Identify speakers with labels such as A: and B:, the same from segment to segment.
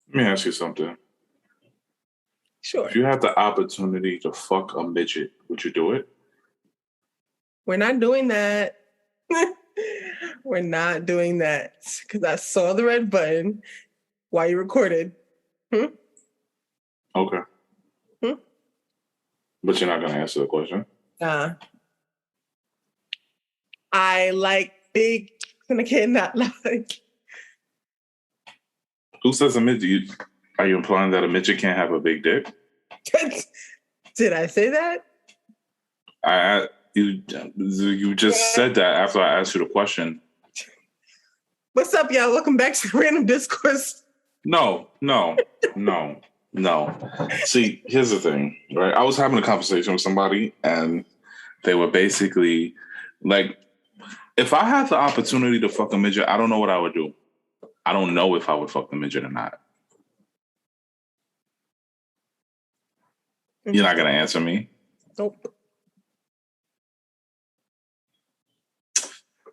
A: Let me ask you something.
B: Sure.
A: If you had the opportunity to fuck a midget, would you do it?
B: We're not doing that. We're not doing that because I saw the red button while you recorded.
A: Okay. But you're not going to answer the question.
B: I like big, and I cannot like.
A: Who says a midget? Are you implying that a midget can't have a big dick?
B: Did I say that?
A: You just said that after I asked you the question.
B: What's up, y'all? Welcome back to Random Discourse.
A: No. See, here's the thing, right? I was having a conversation with somebody, and they were basically like, if I had the opportunity to fuck a midget, I don't know what I would do. I don't know if I would fuck the midget or not. You're not going to answer me?
B: Nope.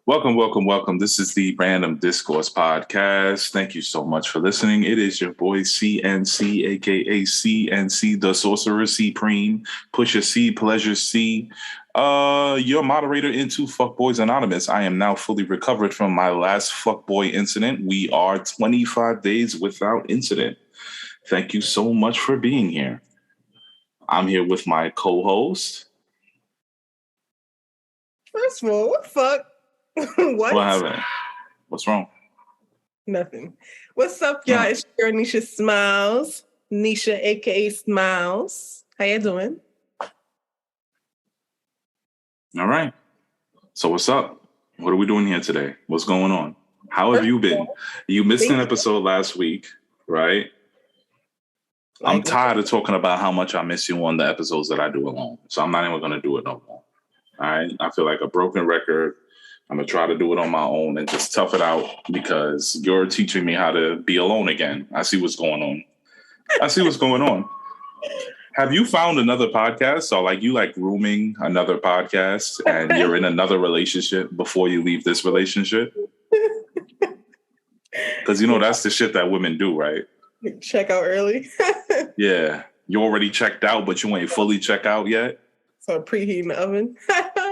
A: Welcome. This is the Random Discourse Podcast. Thank you so much for listening. It is your boy CNC, aka CNC, the Sorcerer Supreme, Pusher C, Pleasure C, your moderator into Fuckboys Anonymous. I am now fully recovered from my last fuckboy incident. We are 25 days without incident. Thank you so much for being here. I'm here with my co-host.
B: First of all, what the fuck? What
A: happened? What's wrong?
B: Nothing. What's up, y'all? It's your Nesha Smiles. Nesha, aka Smiles. How you doing?
A: All right. So what's up? What are we doing here today? What's going on? How have you been? You missed an episode last week, right? I'm tired of talking about how much I miss you on the episodes that I do alone. So I'm not even going to do it no more. All right. I feel like a broken record. I'm going to try to do it on my own and just tough it out because you're teaching me how to be alone again. I see what's going on. Have you found another podcast? So you rooming another podcast and you're in another relationship before you leave this relationship? Because, that's the shit that women do, right?
B: Check out early.
A: Yeah. You already checked out, but you ain't fully checked out yet.
B: So preheating the oven.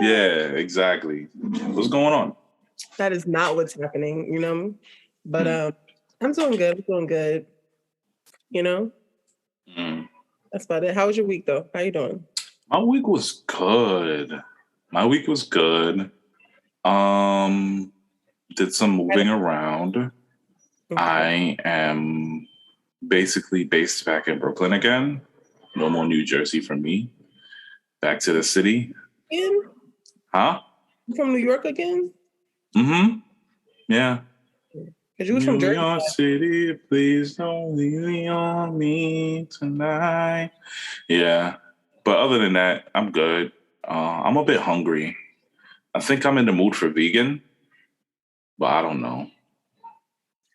A: Yeah, exactly. What's going on?
B: That is not what's happening, But I'm doing good. That's about it. How was your week, though? How you doing?
A: My week was good. Did some moving around. Okay. I am basically based back in Brooklyn again. No more New Jersey for me. Back to the city.
B: Again?
A: Huh?
B: You from New York again?
A: Mm-hmm. Yeah.
B: Because you was from Jersey.
A: New York City, please don't leave me on me tonight. Yeah. But other than that, I'm good. I'm a bit hungry. I think I'm in the mood for vegan, but I don't know.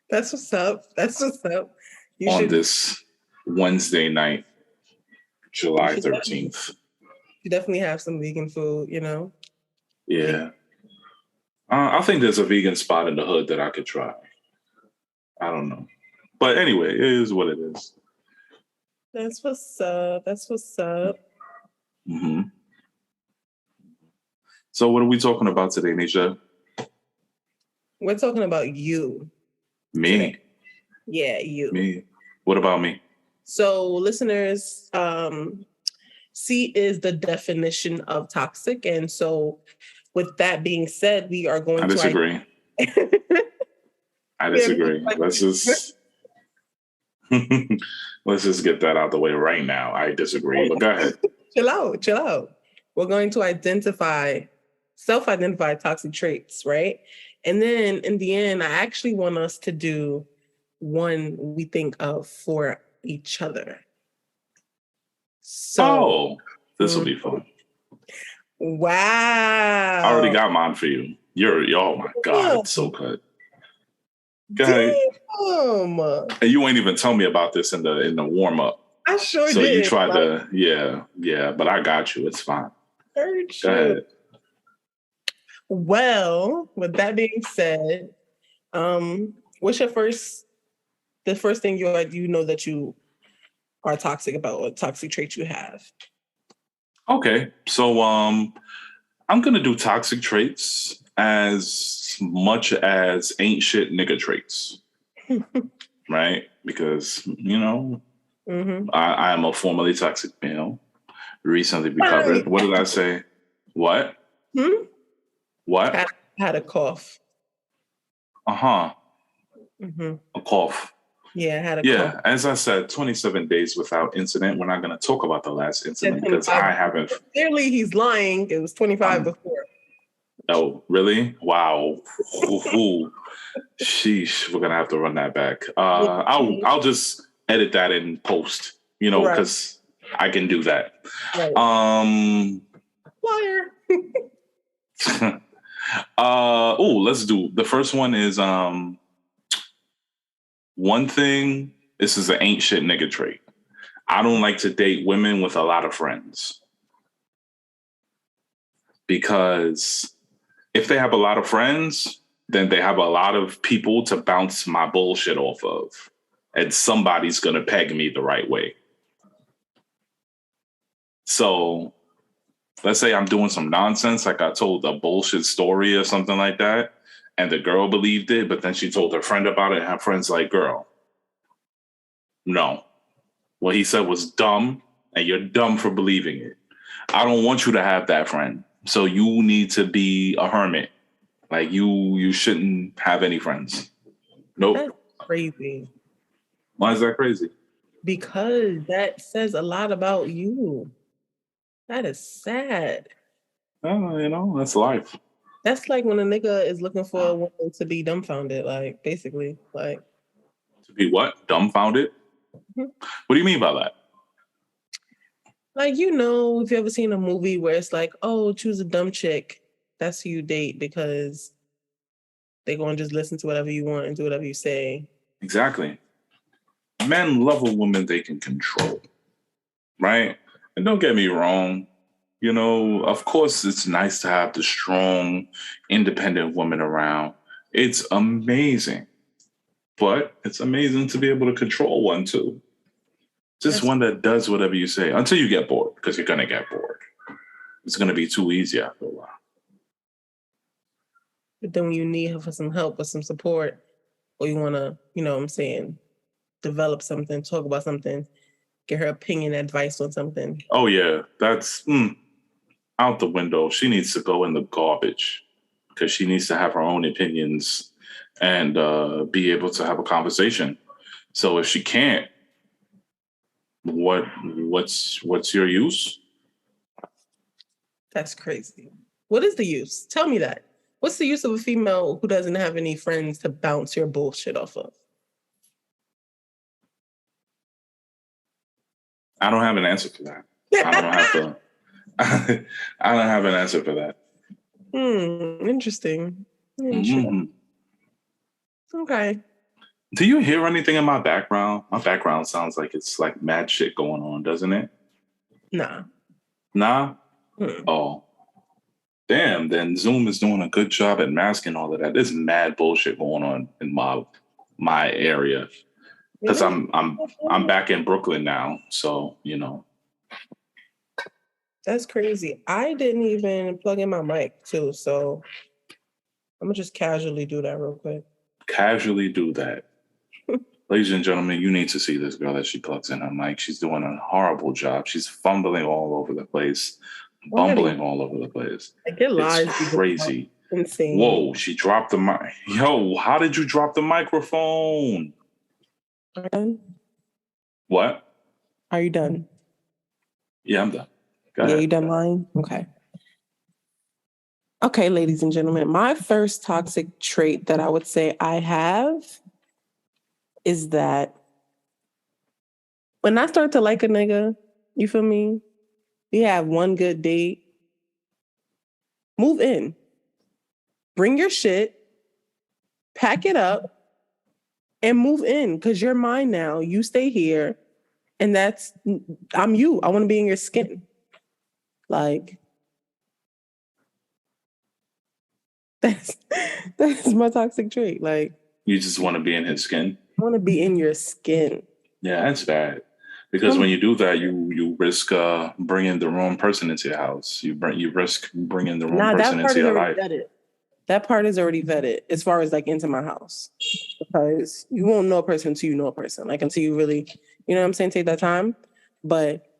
B: That's what's up.
A: This Wednesday night, July 13th.
B: You definitely have some vegan food,
A: Yeah. I think there's a vegan spot in the hood that I could try. I don't know. But anyway, it is what it is.
B: That's what's up.
A: Mm-hmm. So what are we talking about today, Nesha?
B: We're talking about you.
A: Me?
B: Today. Yeah, you.
A: Me. What about me?
B: So listeners, C is the definition of toxic. And so with that being said, we are going to...
A: I disagree. Let's just get that out the way right now. I disagree, but go ahead.
B: Chill out. We're going to self-identify toxic traits, right? And then in the end, I actually want us to do one we think of for each other. So,
A: this will be fun.
B: Wow.
A: I already got mine for you. Oh my God, it's so good. Go ahead. And you ain't even tell me about this in the warm up.
B: I sure did.
A: So you tried to, yeah, but I got you. It's fine. Go ahead.
B: Well, with that being said, what's your first the first thing you know that you are toxic about, or toxic traits you have?
A: Okay, so I'm gonna do toxic traits as much as ain't shit nigga traits, right? Because
B: Mm-hmm.
A: I am a formerly toxic male, recently recovered. What did I say? What? What?
B: Had a cough. Mm-hmm.
A: A cough.
B: Yeah, I had a cough.
A: Yeah, as I said, 27 days without incident. We're not going to talk about the last incident because I haven't.
B: Clearly, he's lying. It was 25 before.
A: Oh, really? Wow. Sheesh. We're gonna have to run that back. I'll just edit that in post. Because I can do that.
B: Right. Liar.
A: Let's do the first one. Is one thing. This is an ain't shit nigga trait. I don't like to date women with a lot of friends, because if they have a lot of friends, then they have a lot of people to bounce my bullshit off of, and somebody's gonna peg me the right way. So let's say I'm doing some nonsense, like I told a bullshit story or something like that, and the girl believed it, but then she told her friend about it, and her friend's like, girl, no. What he said was dumb, and you're dumb for believing it. I don't want you to have that friend. So you need to be a hermit. Like you shouldn't have any friends. Nope.
B: That's crazy.
A: Why is that crazy?
B: Because that says a lot about you. That is sad.
A: Oh, that's life.
B: That's like when a nigga is looking for a woman to be dumbfounded, like basically, like
A: to be what? Dumbfounded? Mm-hmm. What do you mean by that?
B: Like, if you ever seen a movie where it's like, oh, choose a dumb chick, that's who you date because they're going to just listen to whatever you want and do whatever you say.
A: Exactly. Men love a woman they can control, right? And don't get me wrong, of course it's nice to have the strong, independent woman around. It's amazing. But it's amazing to be able to control one too. Just one that does whatever you say until you get bored, because you're going to get bored. It's going to be too easy after a while.
B: But then when you need her for some help or some support, or you want to, develop something, talk about something, get her opinion, advice on something.
A: Oh, yeah. That's out the window. She needs to go in the garbage, because she needs to have her own opinions and be able to have a conversation. So if she can't, what's your use?
B: That's crazy. What is the use? Tell me that. What's the use of a female who doesn't have any friends to bounce your bullshit off of?
A: I don't have an answer for that. I don't have an answer for that.
B: Interesting. Mm-hmm. Okay.
A: Do you hear anything in my background? My background sounds like it's like mad shit going on, doesn't it?
B: Nah?
A: Oh. Damn, then Zoom is doing a good job at masking all of that. There's mad bullshit going on in my area. Because I'm back in Brooklyn now. So,
B: That's crazy. I didn't even plug in my mic too, so I'm gonna just casually do that real quick.
A: Casually do that. Ladies and gentlemen, you need to see this girl as she plugs in her mic. She's doing a horrible job. She's fumbling all over the place, bumbling all over the place.
B: I get lies.
A: It's crazy.
B: Insane.
A: Whoa, she dropped the mic. Yo, how did you drop the microphone?
B: Are you done?
A: What?
B: Are you done?
A: Yeah, I'm done.
B: Yeah, you done lying? Okay, ladies and gentlemen, my first toxic trait that I would say I have is that when I start to like a nigga, you feel me? We have one good date. Move in. Bring your shit, pack it up, and move in, because you're mine now. You stay here, and I'm you. I want to be in your skin. Like, that's my toxic trait. Like,
A: you just want to be in his skin?
B: want to be in your skin.
A: Yeah, that's bad. Because when you do that, you risk bringing the wrong person into your house. You risk bringing the wrong person into your life.
B: That part is already vetted as far as like into my house, because you won't know a person until you know a person. Like until you really, you know what I'm saying, take that time. But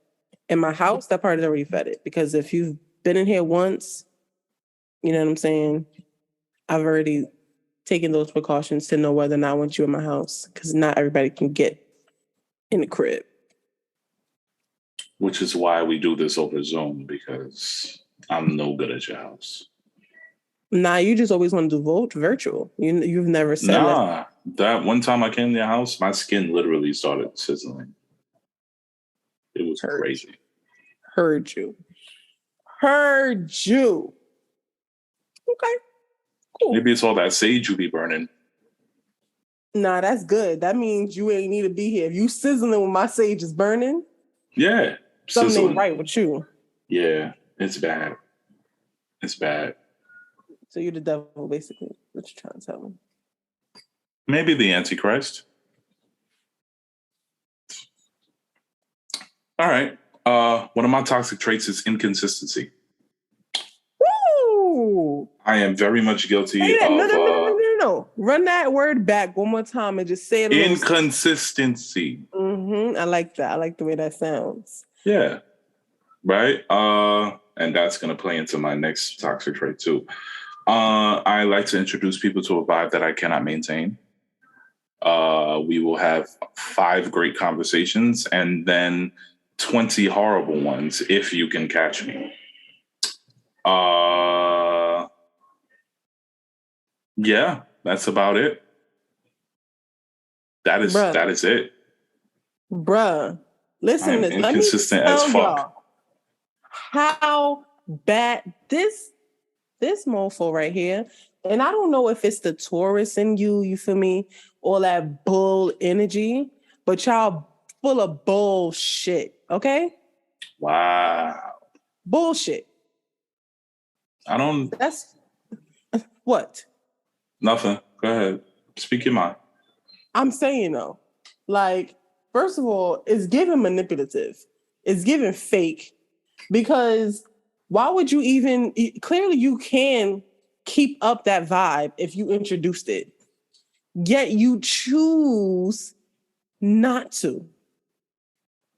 B: in my house, that part is already vetted, because if you've been in here once, you know what I'm saying, I've already taken those precautions to know whether or not I want you in my house, because not everybody can get in the crib.
A: Which is why we do this over Zoom, because I'm no good at your house.
B: Nah, you just always want to do virtual. You've never said
A: that. That one time I came to your house, my skin literally started sizzling. It was crazy.
B: Heard you. Okay. Cool.
A: Maybe it's all that sage you be burning.
B: Nah, that's good. That means you ain't need to be here. If you sizzling when my sage is burning,
A: yeah,
B: something ain't right with you.
A: Yeah, it's bad. It's bad.
B: So you're the devil, basically. What you trying to tell me?
A: Maybe the Antichrist. All right. One of my toxic traits is inconsistency.
B: Woo!
A: I am very much guilty of...
B: No. Run that word back one more time and just say it.
A: Inconsistency.
B: I like that. I like the way that sounds.
A: Yeah. Right? And that's going to play into my next toxic trait too. I like to introduce people to a vibe that I cannot maintain. We will have 5 great conversations and then 20 horrible ones if you can catch me. Yeah, that's about it. That is it.
B: Bruh. Listen,
A: I'm inconsistent as fuck.
B: How bad this mofo right here. And I don't know if it's the Taurus in you feel me, all that bull energy, but y'all full of bullshit, okay?
A: Wow.
B: Bullshit. That's what?
A: Nothing. Go ahead. Speak your mind.
B: I'm saying though, like, first of all, it's giving manipulative. It's giving fake, because why would you even, clearly you can keep up that vibe if you introduced it, yet you choose not to.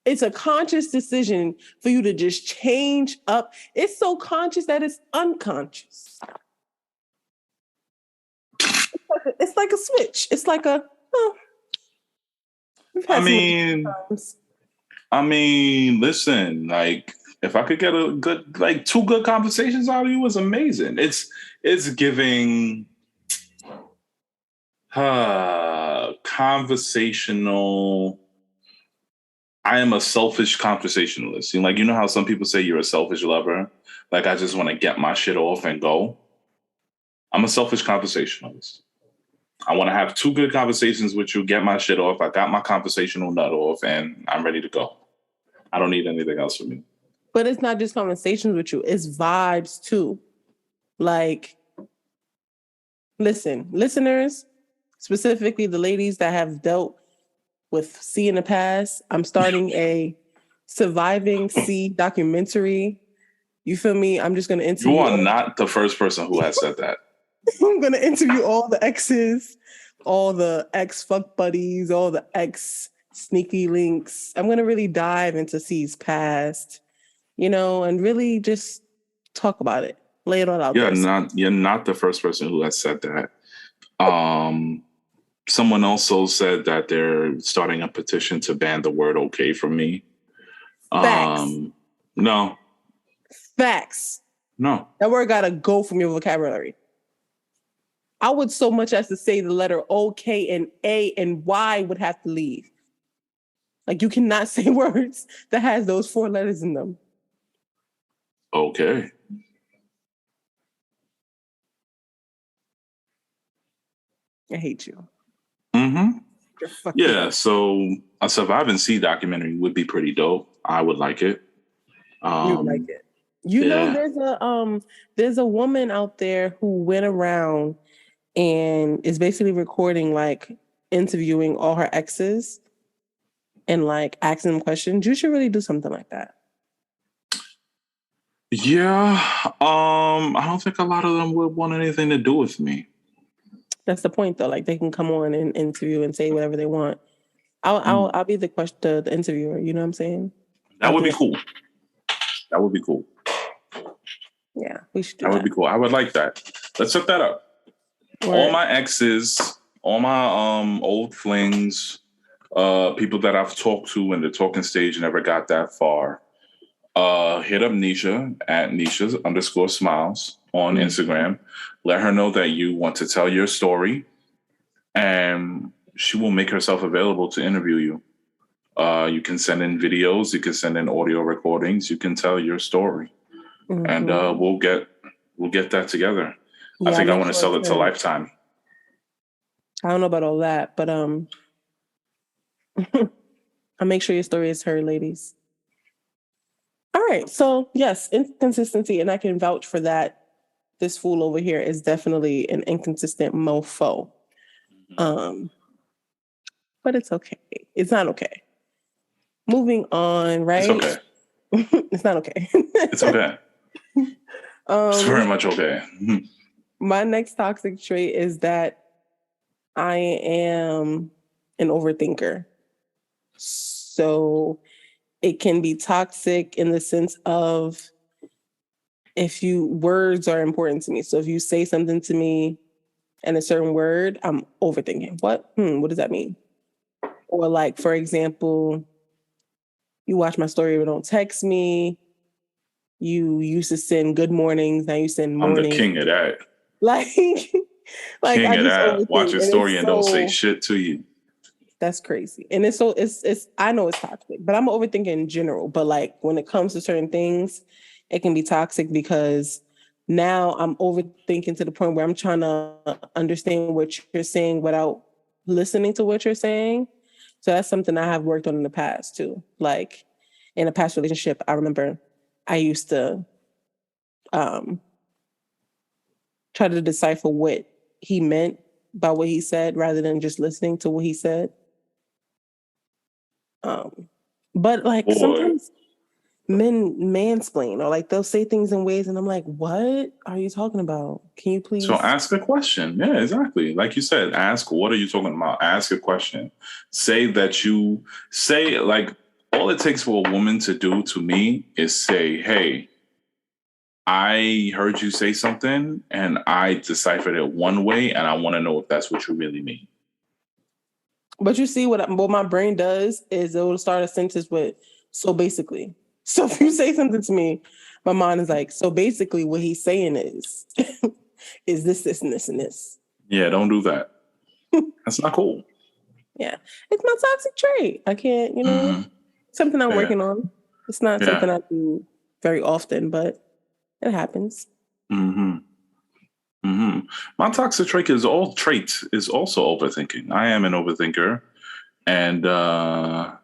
B: It's a conscious decision for you to just change up. It's so conscious that it's unconscious. It's like a switch. It's like a,
A: I mean, listen, like, if I could get a good, like 2 good conversations out of you, is amazing. It's giving conversational. I am a selfish conversationalist. You know how some people say you're a selfish lover? Like, I just want to get my shit off and go. I'm a selfish conversationalist. I want to have 2 good conversations with you, get my shit off. I got my conversational nut off, and I'm ready to go. I don't need anything else from you.
B: But it's not just conversations with you. It's vibes, too. Like, listen, listeners, specifically the ladies that have dealt with Cee in the past, I'm starting a surviving Cee documentary. You feel me? I'm just going to interview...
A: You are not the first person who has said that.
B: I'm going to interview all the exes, all the ex-fuck buddies, all the ex-sneaky links. I'm going to really dive into Cee's past, and really just talk about it. Lay it all out there.
A: You're not the first person who has said that. Someone also said that they're starting a petition to ban the word okay from me.
B: Facts.
A: No.
B: Facts.
A: No.
B: That word got to go from your vocabulary. I would so much as to say the letter OK and A and Y would have to leave. Like, you cannot say words that has those 4 letters in them.
A: Okay.
B: I hate you.
A: Mm-hmm. Yeah, so a Surviving Cee documentary would be pretty dope. I would like it.
B: You would like it. There's a woman out there who went around and is basically recording like interviewing all her exes and like asking them questions, you should really do something like that.
A: Yeah. I don't think a lot of them would want anything to do with me.
B: That's the point, though. Like, they can come on and interview and say whatever they want. I'll be the interviewer. You know what I'm saying?
A: That would be cool. That would be cool.
B: Yeah, we should do that.
A: That would be cool. I would like that. Let's set that up. Right. All my exes, all my old flings, people that I've talked to in the talking stage never got that far. Hit up Nesha at Nesha_smiles on Instagram. Let her know that you want to tell your story, and she will make herself available to interview you. You can send in videos, you can send in audio recordings, you can tell your story, and we'll get that together. Yeah, I think I want to sell it to Lifetime.
B: I don't know about all that, but I'll make sure your story is heard, ladies. All right, so yes, inconsistency, and I can vouch for that. This fool over here is definitely an inconsistent mofo. But it's okay. It's not okay. Moving on, right?
A: It's okay.
B: It's not okay.
A: It's okay. It's very much okay.
B: My next toxic trait is that I am an overthinker. So it can be toxic in the sense of words are important to me. So if you say something to me and a certain word, I'm overthinking. What does that mean? Or like, for example, you watch my story but don't text me. You used to send good mornings, now you send mornings.
A: I'm the king of that.
B: Like
A: king
B: I
A: of that. Watch your story and don't say shit to you.
B: That's crazy. And it's I know it's toxic, but I'm overthinking in general. But like when it comes to certain things, it can be toxic because now I'm overthinking to the point where I'm trying to understand what you're saying without listening to what you're saying. So that's something I have worked on in the past too. Like in a past relationship, I remember I used to try to decipher what he meant by what he said rather than just listening to what he said. But like sometimes men mansplain or like they'll say things in ways and I'm like, what are you talking about? Can you please?
A: So ask a question. Yeah, exactly. Like you said, ask, what are you talking about? Ask a question. Say like all it takes for a woman to do to me is say, hey, I heard you say something and I deciphered it one way and I want to know if that's what you really mean.
B: But you see what my brain does is it will start a sentence with, so basically. So if you say something to me, my mind is like, so basically what he's saying is this, and this, and this.
A: Yeah, don't do that. That's not cool.
B: Yeah. It's my toxic trait. I can't, something I'm working on. It's not something I do very often, but it happens.
A: My toxic trait is also overthinking. I am an overthinker, and I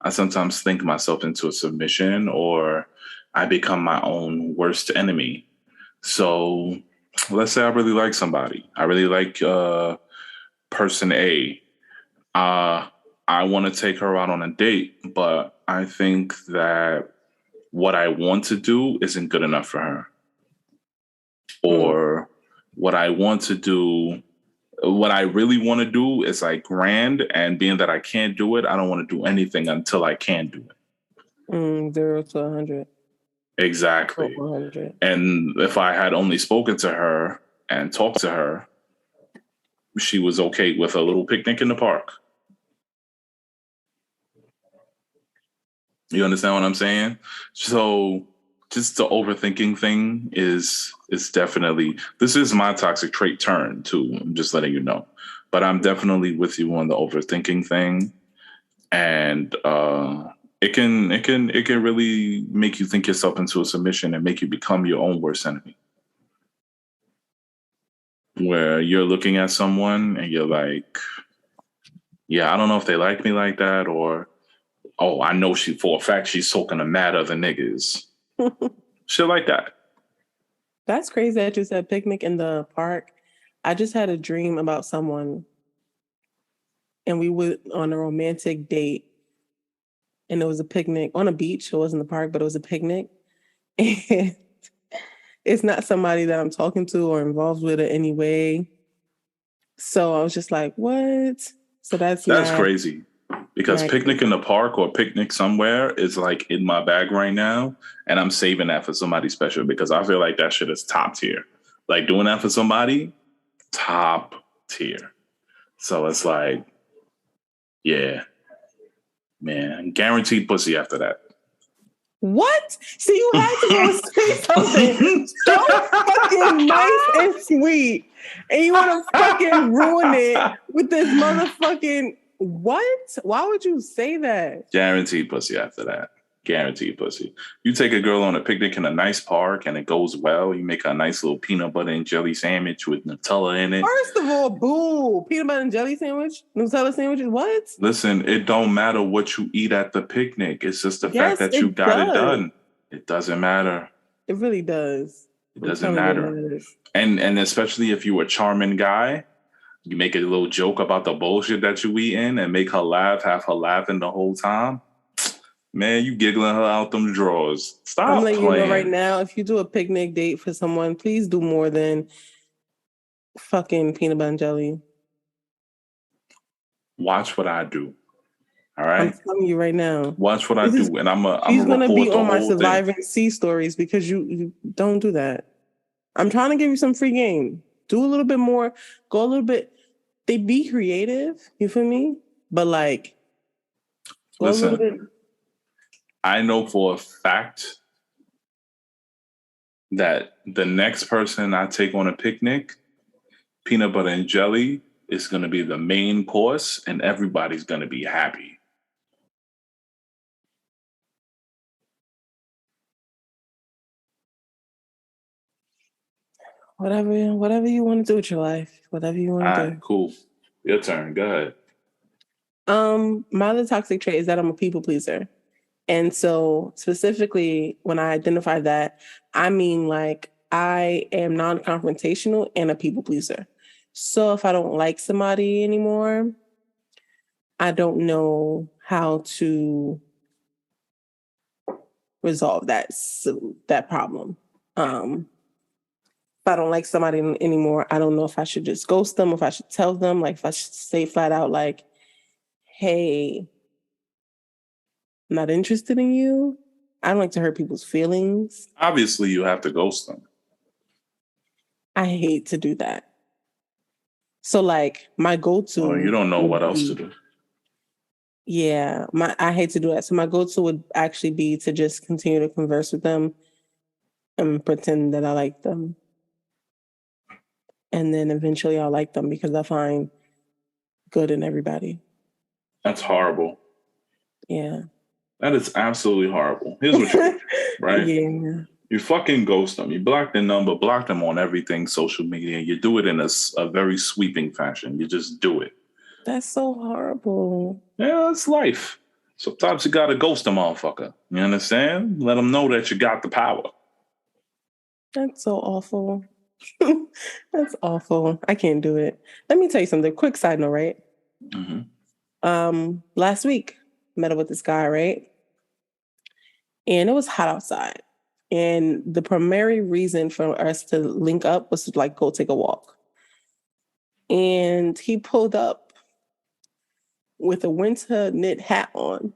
A: sometimes think myself into a submission, or I become my own worst enemy. So let's say I really like somebody. I really like person A. I want to take her out on a date, but I think that what I want to do isn't good enough for her. Or what I want to do, what I really want to do is like grand, and being that I can't do it, I don't want to do anything until I can do it.
B: 0 to 100.
A: Exactly. 100. And if I had only spoken to her and talked to her, she was okay with a little picnic in the park. You understand what I'm saying? So just the overthinking thing is definitely, this is my toxic trait turn too. I'm just letting you know, but I'm definitely with you on the overthinking thing. And it can really make you think yourself into a submission and make you become your own worst enemy. Where you're looking at someone and you're like, yeah, I don't know if they like me like that, or, oh, I know she for a fact she's talking to mad other niggas. Shit like that.
B: That's crazy that you said picnic in the park. I just had a dream about someone and we went on a romantic date, and it was a picnic on a beach. It wasn't the park, but it was a picnic. And it's not somebody that I'm talking to or involved with in any way. So I was just like, what? So that's
A: crazy. Because picnic in the park or picnic somewhere is like in my bag right now. And I'm saving that for somebody special because I feel like that shit is top tier. Like doing that for somebody, top tier. So it's like, yeah, man, guaranteed pussy after that.
B: What? See, you had to go say something so fucking nice and sweet. And you want to fucking ruin it with this motherfucking what? Why would you say that?
A: Guaranteed pussy after that. Guaranteed pussy. You take a girl on a picnic in a nice park and it goes well. You make a nice little peanut butter and jelly sandwich with Nutella in it.
B: First of all, boo. Peanut butter and jelly sandwich? Nutella sandwiches? What?
A: Listen, it don't matter what you eat at the picnic. It's just the fact that you got it done. It doesn't matter.
B: It really does.
A: It doesn't matter. And especially if you're a charming guy, you make a little joke about the bullshit that you eating and make her laugh, have her laughing the whole time. Man, you giggling her out them drawers. Stop playing. I'm letting you know
B: right now, if you do a picnic date for someone, please do more than fucking peanut butter and jelly.
A: Watch what I do. All right?
B: I'm telling you right now.
A: Watch what I do, and I'm
B: gonna be on my surviving sea stories because you don't do that. I'm trying to give you some free game. Do a little bit more. Go a little bit. They be creative. You feel me? But like, go
A: listen,
B: a little bit.
A: I know for a fact that the next person I take on a picnic, peanut butter and jelly is going to be the main course, and everybody's going to be happy.
B: Whatever you want to do with your life. Whatever you want to do.
A: Cool. Your turn. Go ahead.
B: My other toxic trait is that I'm a people pleaser. And so specifically when I identify that, I mean like I am non-confrontational and a people pleaser. So if I don't like somebody anymore, I don't know how to resolve that problem. If I don't like somebody anymore, I don't know if I should just ghost them, if I should tell them, like if I should say flat out like, hey, I'm not interested in you. I don't like to hurt people's feelings.
A: Obviously, you have to ghost them.
B: I hate to do that. So like my go-to...
A: Oh, you don't know what else to do.
B: Yeah, I hate to do that. So my go-to would actually be to just continue to converse with them and pretend that I like them. And then eventually I'll like them because I find good in everybody.
A: That's horrible.
B: Yeah.
A: That is absolutely horrible. Here's what you do, right?
B: Yeah.
A: You fucking ghost them. You block their number, block them on everything, social media. You do it in a very sweeping fashion. You just do it.
B: That's so horrible.
A: Yeah, it's life. Sometimes you got to ghost a motherfucker. You understand? Let them know that you got the power.
B: That's so awful. That's awful. I can't do it. Let me tell you something. Quick side note, right?
A: Mm-hmm.
B: Last week, met up with this guy, right? And it was hot outside. And the primary reason for us to link up was to like go take a walk. And he pulled up with a winter knit hat on.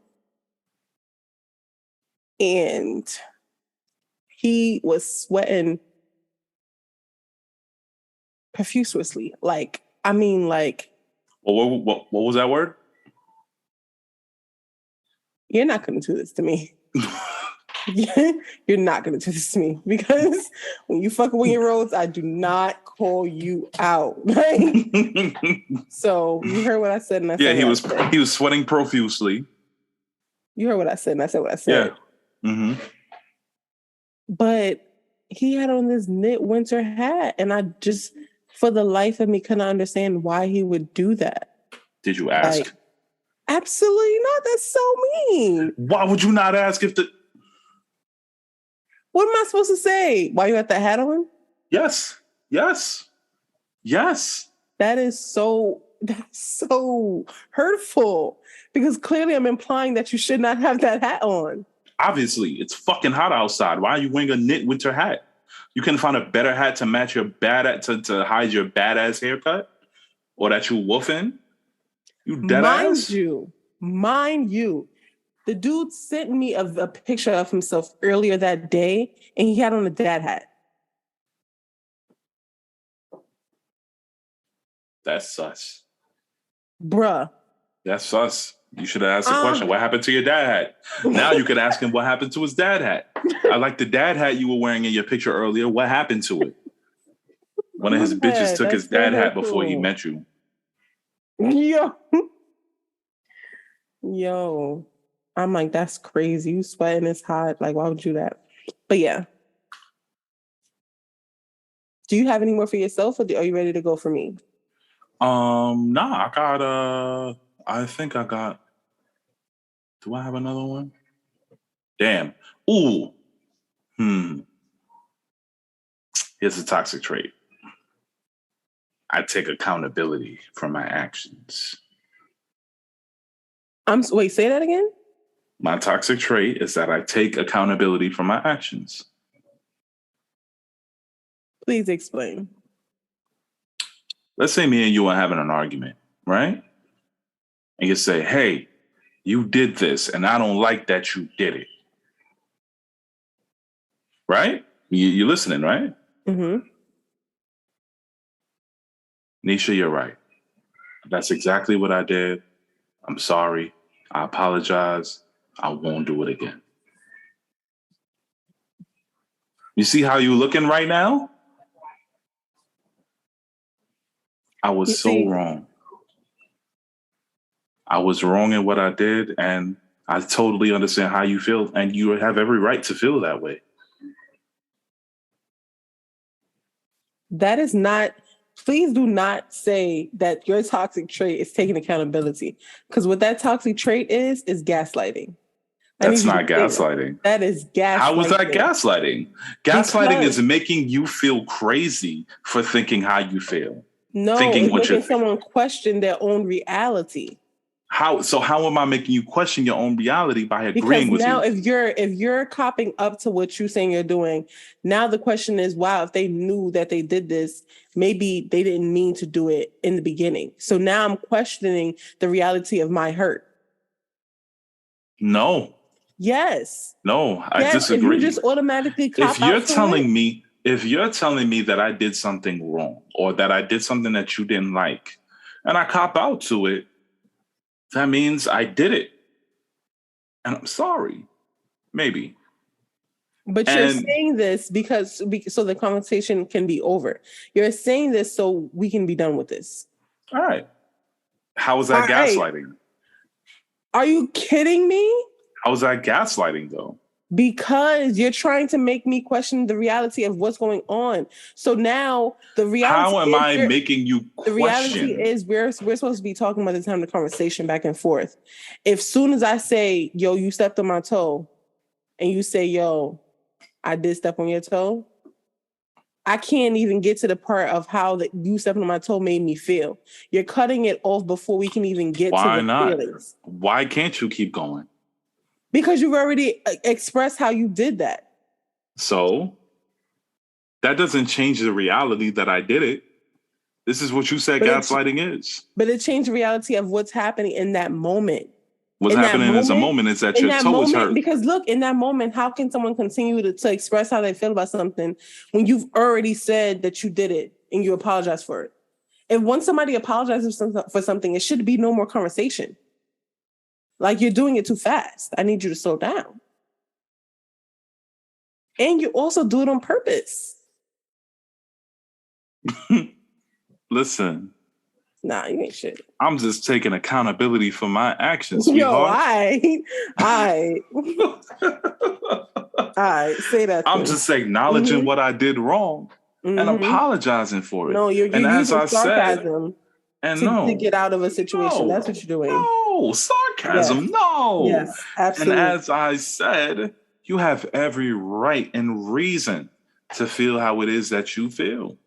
B: And he was sweating profusely. Like, I mean, like...
A: What was that word?
B: You're not going to do this to me. You're not going to do this to me because when you fuck with your roads, I do not call you out. Right? So you heard what I said, and I said,
A: he was sweating profusely.
B: You heard what I said, and I said what I said.
A: Yeah. Mm-hmm.
B: But he had on this knit winter hat, and I just, for the life of me, couldn't understand why he would do that.
A: Did you ask?
B: Like, absolutely not. That's so mean.
A: Why would you not ask if the...
B: What am I supposed to say? Why you got that hat on?
A: Yes.
B: That is so That's so hurtful because clearly I'm implying that you should not have that hat on.
A: Obviously, it's fucking hot outside. Why are you wearing a knit winter hat? You can find a better hat to match your to hide your badass haircut, or that you woofing. You dead ass.
B: Mind you, the dude sent me a picture of himself earlier that day, and he had on a dad hat.
A: That's sus.
B: Bruh.
A: That's sus. You should have asked the question, what happened to your dad hat? Now you could ask him what happened to his dad hat. I like the dad hat you were wearing in your picture earlier. What happened to it? One of his bitches took his dad hat before he met you.
B: Yo. I'm like, that's crazy. You sweating, it's hot. Like, why would you do that? But yeah. Do you have any more for yourself, or are you ready to go for me?
A: Nah, I got I think I got. Do I have another one? Damn. Ooh. Here's a toxic trait. I take accountability for my actions.
B: Wait, say that again?
A: My toxic trait is that I take accountability for my actions.
B: Please explain.
A: Let's say me and you are having an argument, right? And you say, hey, you did this, and I don't like that you did it. Right? You're listening, right?
B: Mm-hmm.
A: Nesha, you're right. That's exactly what I did. I'm sorry. I apologize. I won't do it again. You see how you looking right now? I was so wrong. I was wrong in what I did, and I totally understand how you feel, and you have every right to feel that way.
B: That is not, please do not say that your toxic trait is taking accountability, because what that toxic trait is gaslighting.
A: That's not gaslighting.
B: That is gaslighting.
A: How was that gaslighting? Gaslighting is making you feel crazy for thinking how you feel.
B: No, it's making someone question their own reality.
A: How am I making you question your own reality by agreeing with you?
B: Because now if you're copping up to what you're saying you're doing, now the question is, wow, if they knew that they did this, maybe they didn't mean to do it in the beginning. So now I'm questioning the reality of my hurt.
A: No.
B: Yes.
A: No, I disagree.
B: If you just automatically cop
A: if you're telling me that I did something wrong, or that I did something that you didn't like, and I cop out to it, that means I did it. And I'm sorry. Maybe.
B: But you're saying this because so the conversation can be over. You're saying this so we can be done with this.
A: All right. How is that gaslighting?
B: Are you kidding me?
A: How is that gaslighting, though?
B: Because you're trying to make me question the reality of what's going on. So now the reality.
A: How am I making you question?
B: The reality is we're supposed to be talking about the time of the conversation back and forth. If soon as I say, yo, you stepped on my toe, and you say, yo, I did step on your toe, I can't even get to the part of how that you stepping on my toe made me feel. You're cutting it off before we can even get to the feelings.
A: Why can't you keep going?
B: Because you've already expressed how you did that.
A: So that doesn't change the reality that I did it. This is what you said gaslighting is.
B: But it changed the reality of what's happening in that moment.
A: What's happening in a moment is that your toe is hurt.
B: Because look, in that moment, how can someone continue to express how they feel about something when you've already said that you did it and you apologize for it? If once somebody apologizes for something, it should be no more conversation. Like, you're doing it too fast. I need you to slow down. And you also do it on purpose.
A: Listen.
B: Nah, you ain't shit.
A: I'm just taking accountability for my actions,
B: sweetheart.
A: Yo,
B: I say that.
A: I'm just acknowledging what I did wrong and apologizing for it.
B: No, you're using sarcasm to get out of a situation. That's what you're doing.
A: No, sarcasm. Yes. No.
B: Yes, absolutely.
A: And as I said, you have every right and reason to feel how it is that you feel.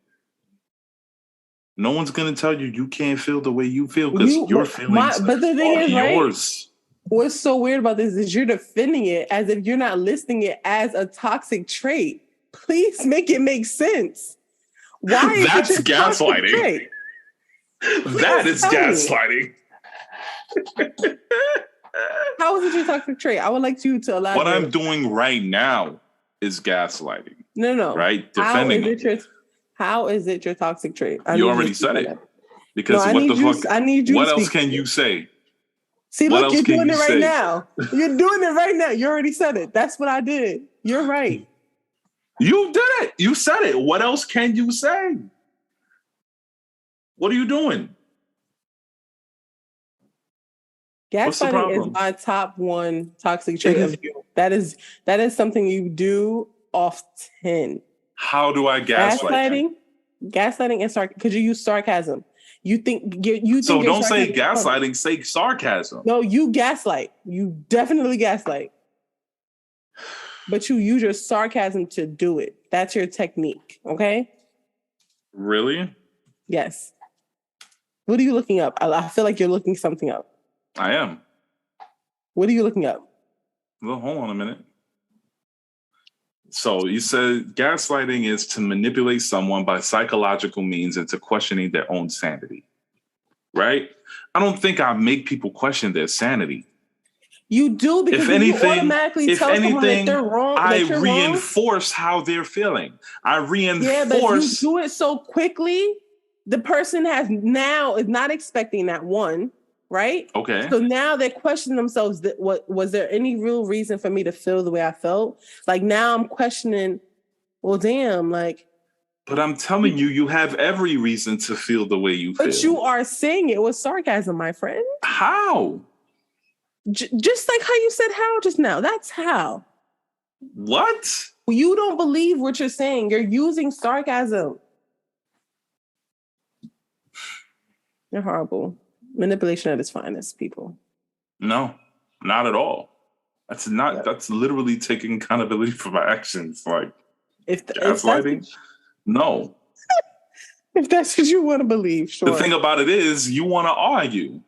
A: No one's gonna tell you you can't feel the way you feel because your feelings
B: but the thing
A: are
B: is,
A: yours.
B: Right? What's so weird about this is you're defending it as if you're not listing it as a toxic trait. Please make it make sense. Why is
A: That's
B: it
A: gaslighting? That is gaslighting.
B: How is it your toxic trait? I would like you to elaborate.
A: What I'm doing right now is gaslighting.
B: No.
A: Right? Defending
B: how is it your toxic trait?
A: You already said it. Because what the fuck?
B: I need you.
A: What else can you say?
B: See, look, you're doing it right now. You're doing it right now. You already said it. That's what I did. You're right.
A: You did it. You said it. What else can you say? What are you doing?
B: Gaslighting is my top one toxic trait of you. That is something you do often.
A: How do I gaslight?
B: Gaslighting and sarcasm. Could you use sarcasm? You think
A: so? Don't say gaslighting. Say sarcasm.
B: No, you gaslight. You definitely gaslight. But you use your sarcasm to do it. That's your technique. Okay.
A: Really?
B: Yes. What are you looking up? I feel like you're looking something up.
A: I am.
B: What are you looking up?
A: Well, hold on a minute. So you said gaslighting is to manipulate someone by psychological means into questioning their own sanity, right? I don't think I make people question their sanity.
B: You do, because you automatically tell someone that they're wrong.
A: I reinforce how they're feeling. I reinforce.
B: Yeah, but you do it so quickly. The person is not expecting that one. Right?
A: Okay.
B: So now they're questioning themselves that was there any real reason for me to feel the way I felt? Like now I'm questioning, well, damn, like.
A: But I'm telling you, you have every reason to feel the way you feel.
B: But you are saying it with sarcasm, my friend.
A: How?
B: Just like how you said how just now. That's how.
A: What?
B: You don't believe what you're saying. You're using sarcasm. You're horrible. Manipulation at its finest, people.
A: No, not at all. That's literally taking accountability for my actions. Like, gaslighting? No.
B: If that's what you want to believe, sure.
A: The thing about it is you want to argue.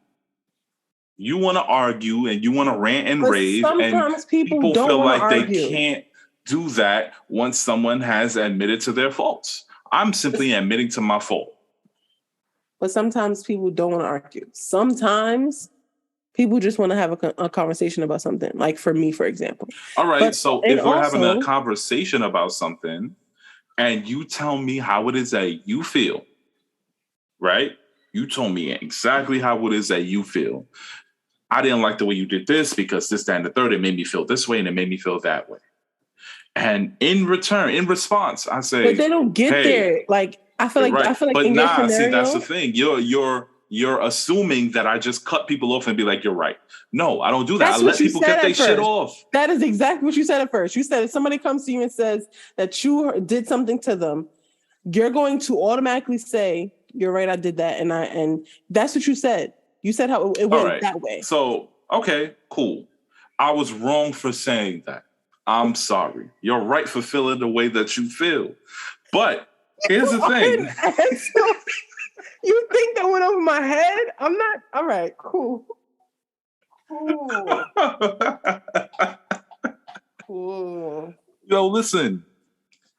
A: You want to argue and you want to rant and rave. And people feel like they can't do that once someone has admitted to their faults. I'm simply admitting to my fault.
B: But sometimes people don't want to argue. Sometimes people just want to have a conversation about something. Like for me, for example.
A: All right. So if we're having a conversation about something and you tell me how it is that you feel, right? You told me exactly how it is that you feel. I didn't like the way you did this because this, that, and the third, it made me feel this way and it made me feel that way. And in response, I say,
B: but they don't get there. Like, I feel like
A: but
B: in your scenario,
A: see, that's the thing. You're assuming that I just cut people off and be like, you're right. No, I don't do that. I let people get their shit off.
B: That is exactly what you said at first. You said if somebody comes to you and says that you did something to them, you're going to automatically say, you're right, I did that. And that's what you said. You said how it went that way.
A: So, okay, cool. I was wrong for saying that. I'm sorry. You're right for feeling the way that you feel. But here's the thing.
B: You think that went over my head? I'm not. All right, cool. Cool.
A: Yo, listen.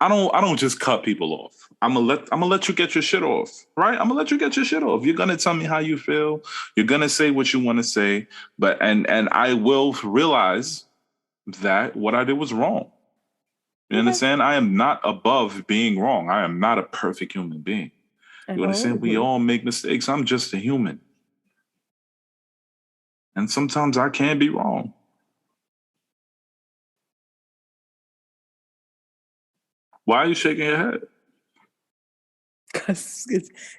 A: I don't just cut people off. I'm gonna let you get your shit off, right? I'm gonna let you get your shit off. You're gonna tell me how you feel. You're gonna say what you want to say, but and I will realize that what I did was wrong. You understand? I am not above being wrong. I am not a perfect human being. You understand? We all make mistakes. I'm just a human. And sometimes I can be wrong. Why are you shaking your head?
B: Because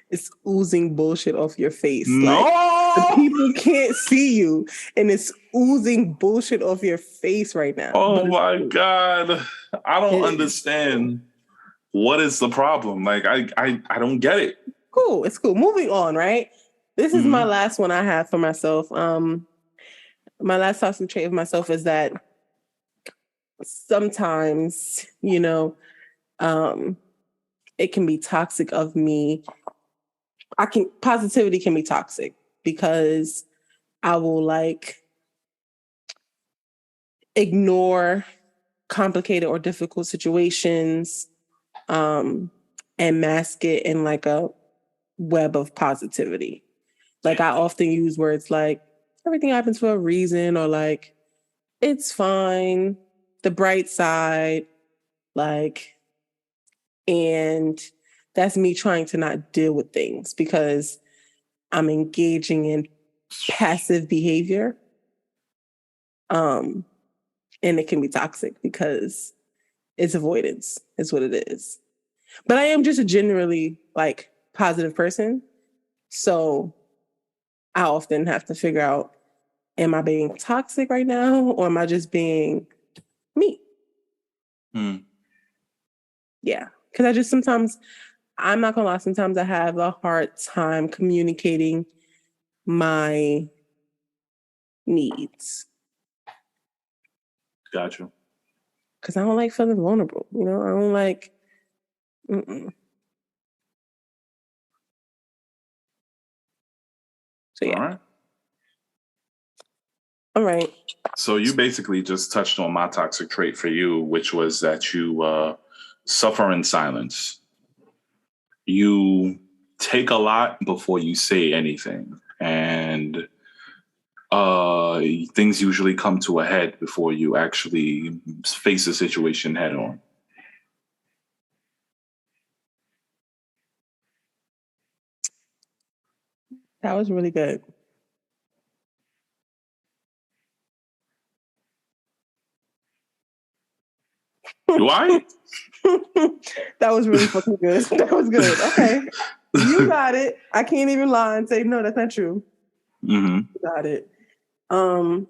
B: it's oozing bullshit off your face.
A: No!
B: Like, the people can't see you, and it's oozing bullshit off your face right now.
A: Oh my God. I don't understand. What is the problem? Like, I don't get it.
B: Cool. It's cool. Moving on, right? This is my last one I have for myself. My last toxic trait of myself is that sometimes, it can be toxic of me positivity can be toxic because I will like ignore complicated or difficult situations and mask it in like a web of positivity. Like I often use words like everything happens for a reason, or like it's fine, the bright side, like, and that's me trying to not deal with things because I'm engaging in passive behavior. And it can be toxic because it's avoidance, is what it is. But I am just a generally like positive person. So I often have to figure out, am I being toxic right now, or am I just being me? Yeah. Because I just sometimes, I'm not going to lie, sometimes I have a hard time communicating my needs.
A: Gotcha.
B: Because I don't like feeling vulnerable. You know, I don't like, So yeah. All right.
A: So you basically just touched on my toxic trait for you, which was that you suffer in silence. You take a lot before you say anything, and things usually come to a head before you actually face the situation head on.
B: That was really good.
A: Do I?
B: That was really fucking good. That was good. Okay. You got it. I can't even lie and say, no, that's not true.
A: Mm-hmm.
B: You got it. And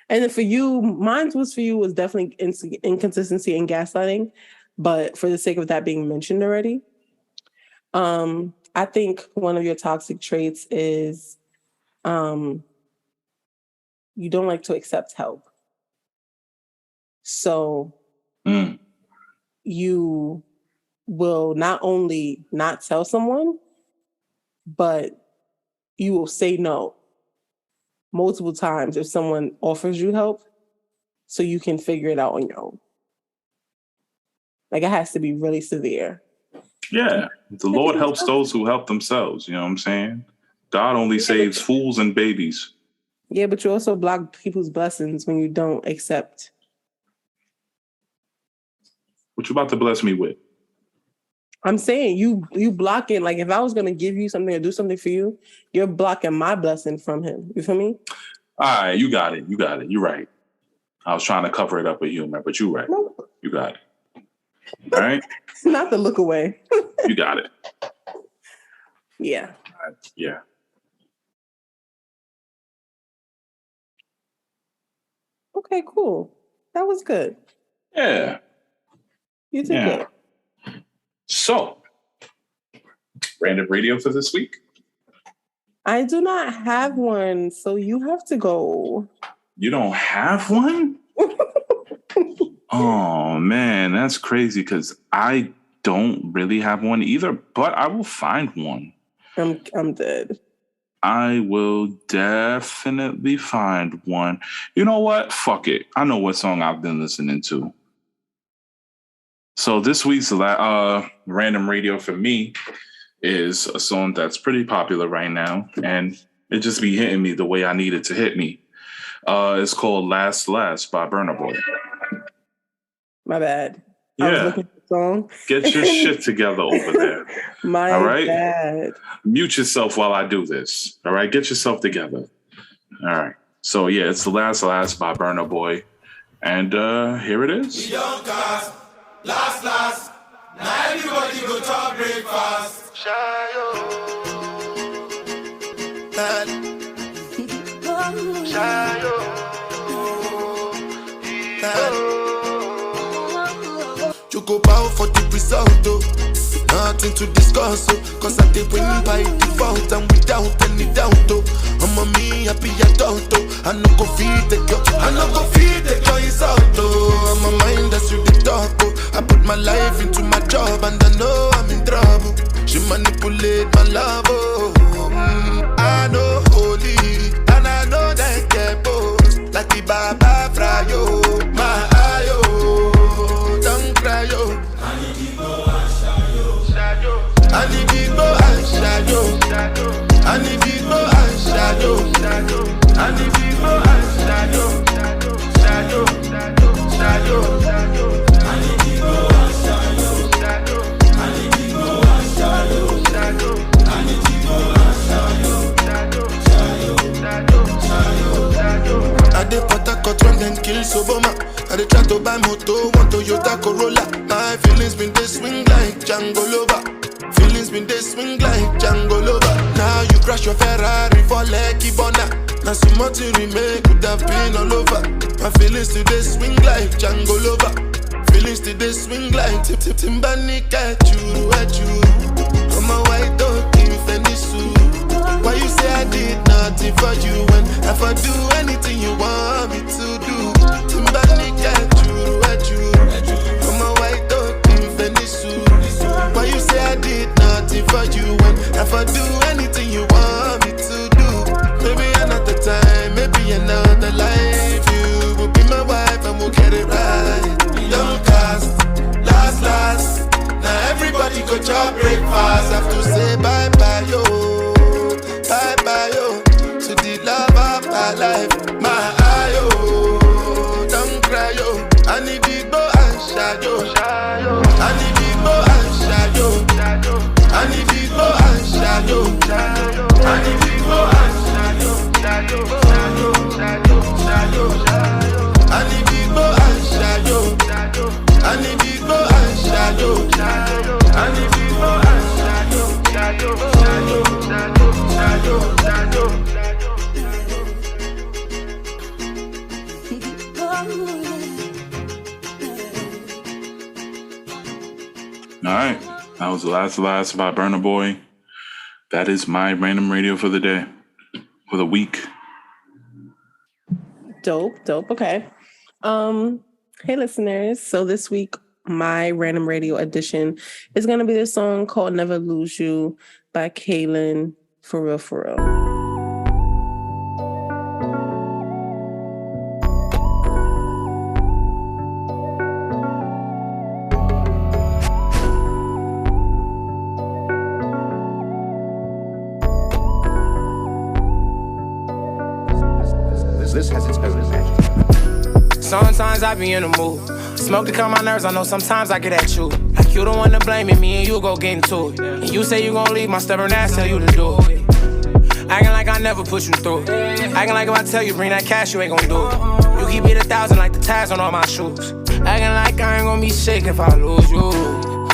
B: then for you, mine was definitely inconsistency and gaslighting. But for the sake of that being mentioned already, I think one of your toxic traits is you don't like to accept help. So you will not only not tell someone, but you will say no multiple times if someone offers you help so you can figure it out on your own. Like it has to be really severe.
A: Yeah. The Lord helps those who help themselves. You know what I'm saying? God only saves fools and babies.
B: Yeah, but you also block people's blessings when you don't accept.
A: What you about to bless me with?
B: I'm saying you blocking, like if I was going to give you something or do something for you, you're blocking my blessing from him. You feel me?
A: All right, you got it. You're right. I was trying to cover it up with humor, but you're right. Nope. You got it. All right?
B: Not the look away.
A: You got it.
B: Yeah.
A: Yeah.
B: Okay, cool. That was good.
A: Yeah.
B: You did good.
A: So, random radio for this week?
B: I do not have one, so you have to go.
A: You don't have one? Oh, man, that's crazy because I don't really have one either, but I will find one.
B: I'm dead.
A: I will definitely find one. You know what? Fuck it. I know what song I've been listening to. So this week's random radio for me is a song that's pretty popular right now, and it just be hitting me the way I need it to hit me. It's called Last Last by Burna Boy.
B: My bad.
A: Yeah.
B: I was looking for the song.
A: Get your shit together over there.
B: My
A: all right?
B: bad.
A: Mute yourself while I do this. All right? Get yourself together. All right. So, yeah, it's The Last Last by Burna Boy. And here it is.
C: We don't cast. Last. Now everybody go to breakfast. You go bow for the result, though. Nothing to discuss, oh. Cause I did win by default and without any doubt, oh. I'm a me happy adult, oh. I no go feed the girl, insult, oh. I'm a mind that's you the talk, oh. I put my life into my job and I know I'm in trouble. She manipulate my love, oh. I know holy, and I know that get both. Like the Baba Frayo, my ayo, don't cry, yo. I need to go and shadow. I need to go and shadow. I need to go and shadow. I need to go and shadow. Shadow. I need to go and shadow. I need to go and shadow. I need to go and shadow. I dey Port-a-Court when them kill Soboma. I dey try to buy moto, want Toyota Corolla. My feelings been they swing like Django Lover. Feelings been they swing like Django Lover. Now you crash your Ferrari for Lucky Bona. Now some more to remake could have been all over. My feelings today swing like Django Lover. Feelings today swing like Timbani at you. I'm a white dog in Fenisu. Why you say I did nothing for you when if I do anything you want me to do? Timbani at you. I'm a white dog in Fenisu. Why you say I did nothing for you when if I do anything you want me to do? Maybe another time, maybe another life. You will be my wife and we'll get it right. Young cast, last. Now everybody go job breakfast. Have to say bye-bye, yo. Bye-bye, yo. To the love of my life. My ayo, don't cry, yo. I need to go and shadow. I need to go and shadow. I need to go and shadow. I need to go and shadow. I need to go and shadow. I need to go and shadow. I need to go and shadow.
A: All right, that was the last by Burna Boy. That is my random radio for the day, for the week.
B: Dope. Okay. Hey listeners. So this week, my random radio edition is going to be this song called Never Lose You by Kalan.FrFr.
D: This has its own magic. Sometimes I be in the mood. Smoke to calm my nerves, I know sometimes I get at you. Like you the one to blame it, me and you go get into it. And you say you gon' leave, my stubborn ass tell you to do it. Acting like I never put you through. Acting like if I tell you bring that cash, you ain't gon' do it. You keep it 1,000 like the tags on all my shoes. Acting like I ain't gon' be sick if I lose you.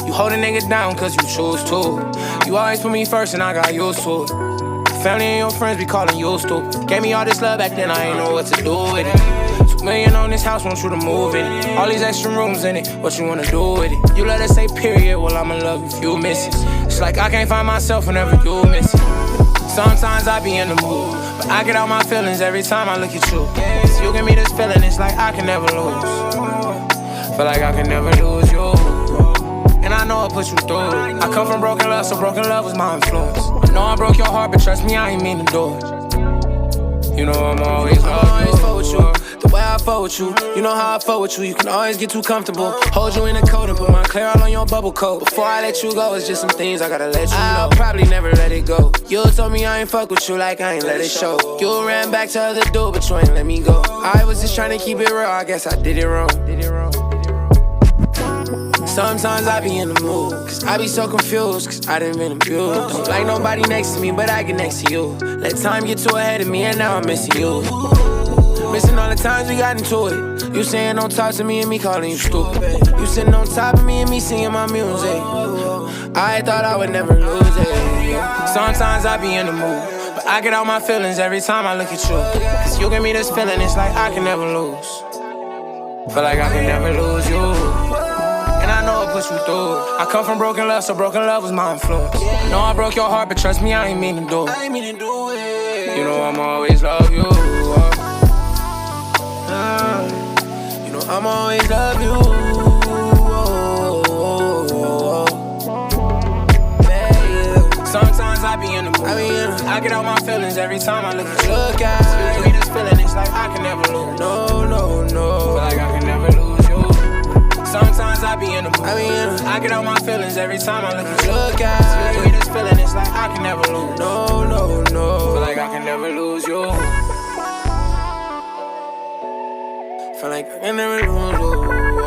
D: You hold a nigga down cause you choose to. You always put me first and I got used to it. Family and your friends be calling you stupid. Gave me all this love back then, I ain't know what to do with it. $2 million on this house, want you to move in it. All these extra rooms in it, what you wanna do with it? You let us say period, well I'ma love if you miss it. It's like I can't find myself whenever you miss it. Sometimes I be in the mood, but I get out my feelings every time I look at you. Cause you give me this feeling, it's like I can never lose. Feel like I can never lose you. And I know I put you through. I come from broken love, so broken love was my influence. I know I broke your heart, but trust me, I ain't mean to do it. You know I'm always fuck with you. The way I fuck with you, you know how I fuck with you. You can always get too comfortable. Hold you in a coat and put my clear all on your bubble coat. Before I let you go, it's just some things I gotta let you know. I'll probably never let it go. You told me I ain't fuck with you like I ain't let it show. You ran back to other dude, but you ain't let me go. I was just trying to keep it real, I guess I did it wrong. Sometimes I be in the mood, cause I be so confused, cause I done been abused. Don't like nobody next to me, but I get next to you. Let time get too ahead of me, and now I'm missing you. Missing all the times we got into it. You saying don't talk to me and me calling you stupid. You sitting on top of me and me singing my music. I thought I would never lose it. Sometimes I be in the mood, but I get out my feelings every time I look at you. Cause you give me this feeling, it's like I can never lose. Feel like I can never lose you. And I know it puts you through. I come from broken love, so broken love was my influence. I know I broke your heart, but trust me, I ain't mean to do it. You know I'm always love you. You know I'm always love you. I be in the mood. I get out my feelings every time I look at you. Look at me, this feeling, it's like I can never lose. No, no, no. Feel like I can never lose you. Sometimes I be in the mood. I get out my feelings every time I look at you. Look at me, this feeling, it's like I can never lose. No, no, no. Feel like I can never lose you. Feel like I can never lose you.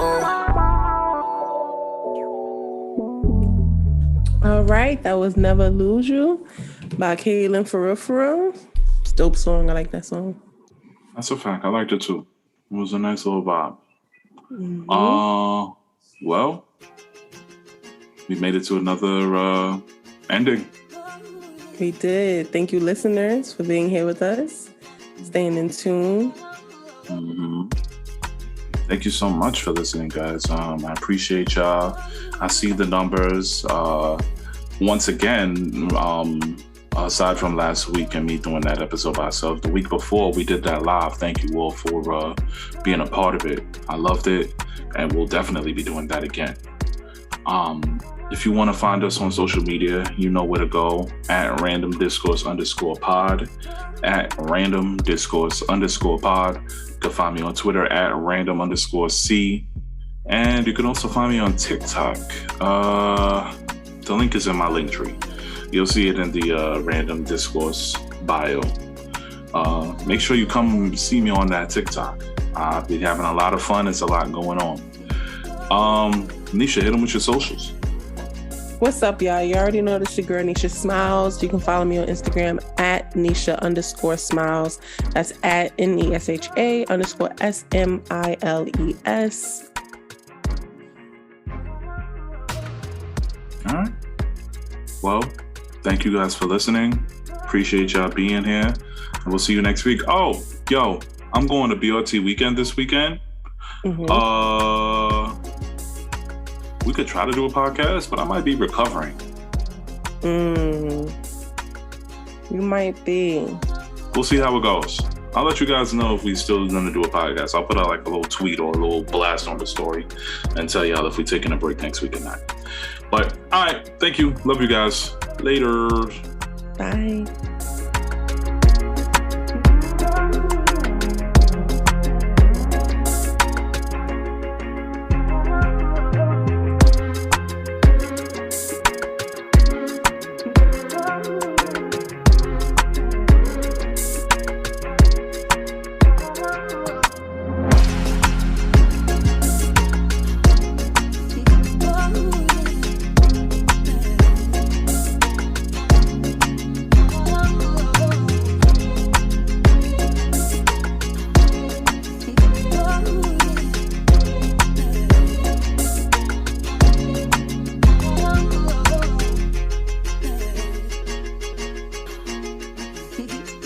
B: All right, that was Never Lose You by Kalan.FrFr. It's a dope song. I like that song.
A: That's a fact. I liked it too. It was a nice little vibe.
B: Mm-hmm.
A: Well, we made it to another ending.
B: We did. Thank you, listeners, for being here with us, staying in tune.
A: Mm-hmm. Thank you so much for listening, guys. I appreciate y'all. I see the numbers. Once again, aside from last week and me doing that episode by myself, the week before we did that live. Thank you all for being a part of it. I loved it, and we'll definitely be doing that again. If you want to find us on social media, you know where to go, at Random Discourse _pod, at Random Discourse _pod. You can find me on Twitter at Random _C. And you can also find me on TikTok. The link is in my link tree. You'll see it in the Random Discourse bio. Make sure you come see me on that TikTok. I'll be having a lot of fun. It's a lot going on. Nesha, hit them with your socials.
B: What's up, y'all? You already know this your girl, Nesha Smiles. You can follow me on Instagram at Nesha _Smiles. That's at NESHA _SMILES.
A: All right. Well, thank you guys for listening. Appreciate y'all being here. And we'll see you next week. Oh, yo, I'm going to BRT weekend this weekend.
B: Mm-hmm.
A: We could try to do a podcast, but I might be recovering.
B: You might be.
A: We'll see how it goes. I'll let you guys know if we still going to do a podcast. I'll put out like a little tweet or a little blast on the story and tell y'all if we're taking a break next week or not. But all right, thank you. Love you guys. Later.
B: Bye.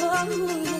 E: Oh,